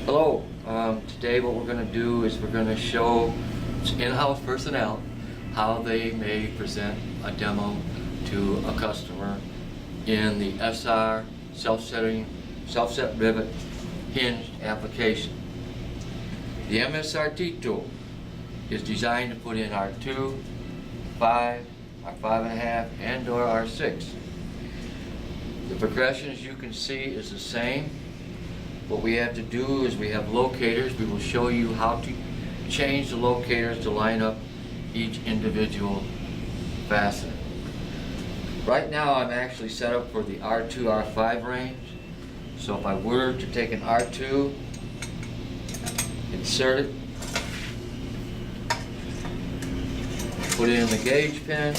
Hello. Today what we're going to do is we're going to show in-house personnel how they may present a demo to a customer in the SR self-set rivet hinged application. The MSRT tool is designed to put in R2, 5, R5.5, and or R6. The progression, as you can see, is the same. What we have to do is we have locators. We will show you how to change the locators to line up each individual fastener. Right now I'm actually set up for the R2, R5 range. So if I were to take an R2, insert it, put in the gauge pin,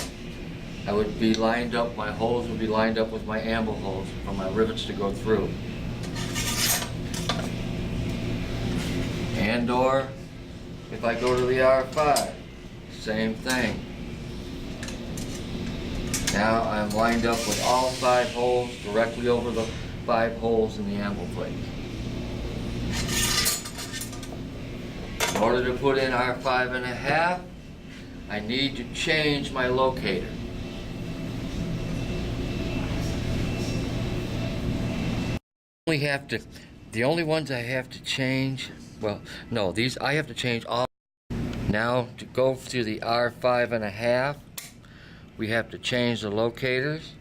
I would be lined up, my holes would be lined up with my amble holes for my rivets to go through. And or if I go to the R5, same thing. Now I'm lined up with all 5 holes directly over the 5 holes in the amble plate. In order to put in R5.5, I need to change my locator. The only ones I have to change, well, no, these I have to change all. Now to go to the R5.5, we have to change the locators.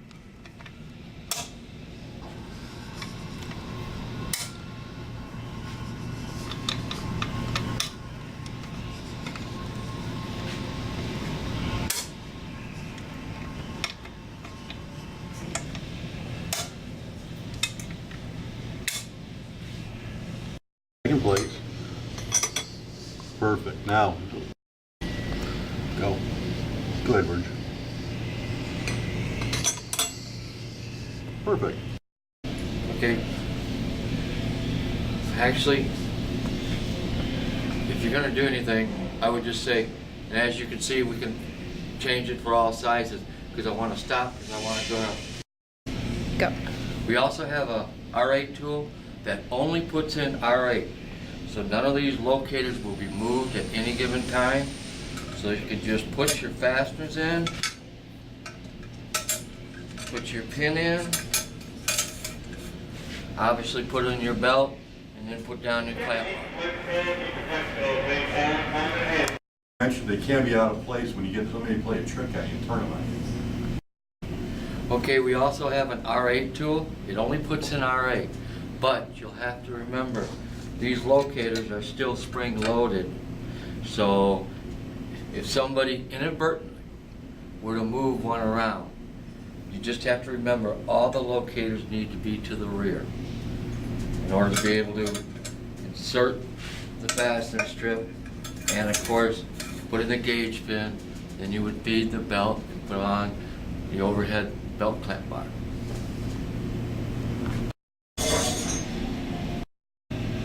In place. Perfect. Now, go. Go ahead, Virgil. Perfect. Okay. Actually, if you're going to do anything, I would just say, and as you can see, we can change it for all sizes because I want to stop because I want to go. We also have a R8 tool that only puts in R8. So none of these locators will be moved at any given time. So you can just put your fasteners in, put your pin in, obviously put in your belt, and then put down your clamp. Actually, they can be out of place when you get somebody to play a trick on you and turn them on you. Okay, we also have an R8 tool. It only puts in R8, but you'll have to remember these locators are still spring loaded. So if somebody inadvertently were to move one around, you just have to remember all the locators need to be to the rear in order to be able to insert the fastener strip and of course put in the gauge pin. Then you would feed the belt and put on the overhead belt clamp bar.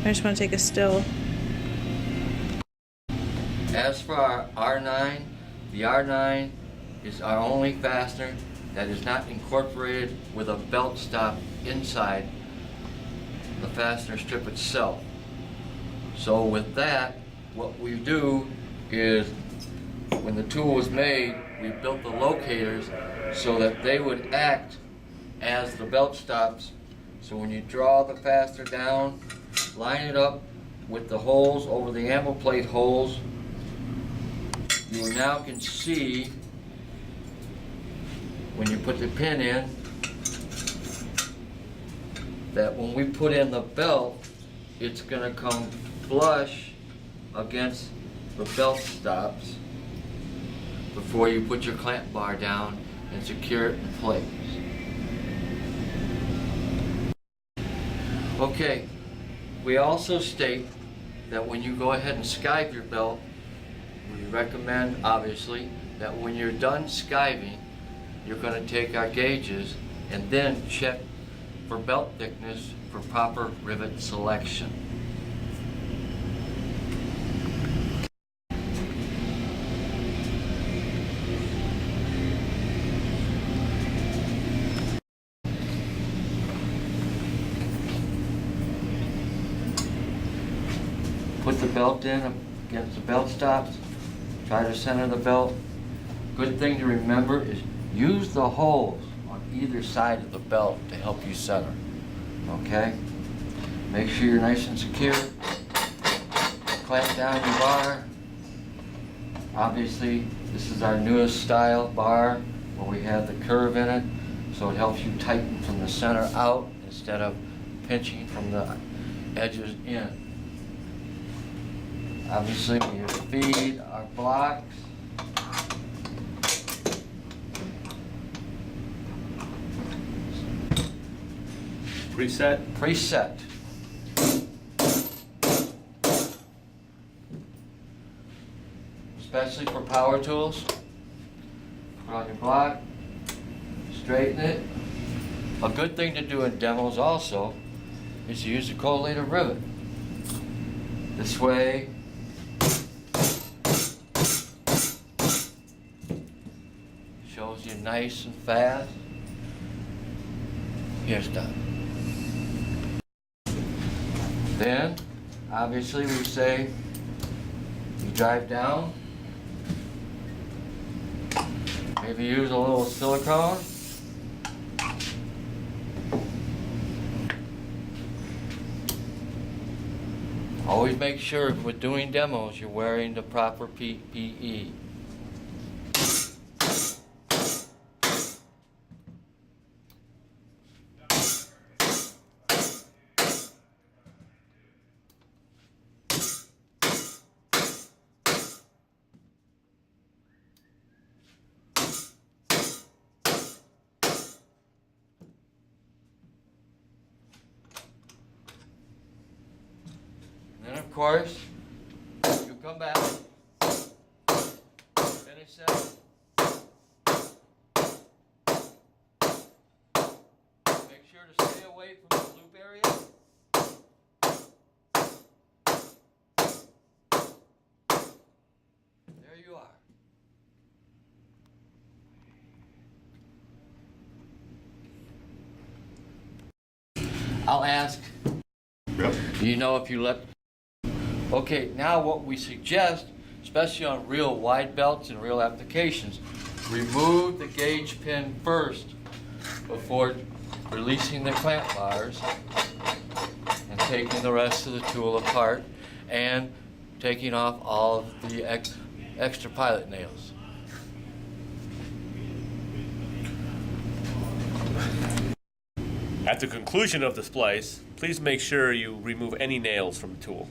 I just want to take a still. As for our R9, the R9 is our only fastener that is not incorporated with a belt stop inside the fastener strip itself. So with that, what we do is, when the tool was made, we built the locators so that they would act as the belt stops. So when you draw the fastener down, line it up with the holes over the amble plate holes, you now can see when you put the pin in that when we put in the belt, it's going to come flush against the belt stops before you put your clamp bar down and secure it in place. Okay, we also state that when you go ahead and skive your belt, we recommend, obviously, that when you're done skiving, you're going to take our gauges and then check for belt thickness for proper rivet selection. put the belt in against the belt stops. Try to center the belt. Good thing to remember is use the holes on either side of the belt to help you center. Okay? Make sure you're nice and secure. Clamp down your bar. Obviously, this is our newest style bar where we have the curve in it, so it helps you tighten from the center out instead of pinching from the edges in. Obviously, we feed our blocks. Preset. Preset. Especially for power tools. Put on your block, straighten it. A good thing to do in demos also is to use a collator rivet. This way, shows you nice and fast. Here's done. Then, obviously, we say you drive down. Maybe use a little silicone. Always make sure with doing demos you're wearing the proper PPE. Then of course, you come back, finish that. Make sure to stay away from the loop area. There you are. I'll ask, Yep. you know if you let. Okay, now what we suggest, especially on real wide belts and real applications, remove the gauge pin first before releasing the clamp bars and taking the rest of the tool apart and taking off all of the extra pilot nails. At the conclusion of the splice, please make sure you remove any nails from the tool.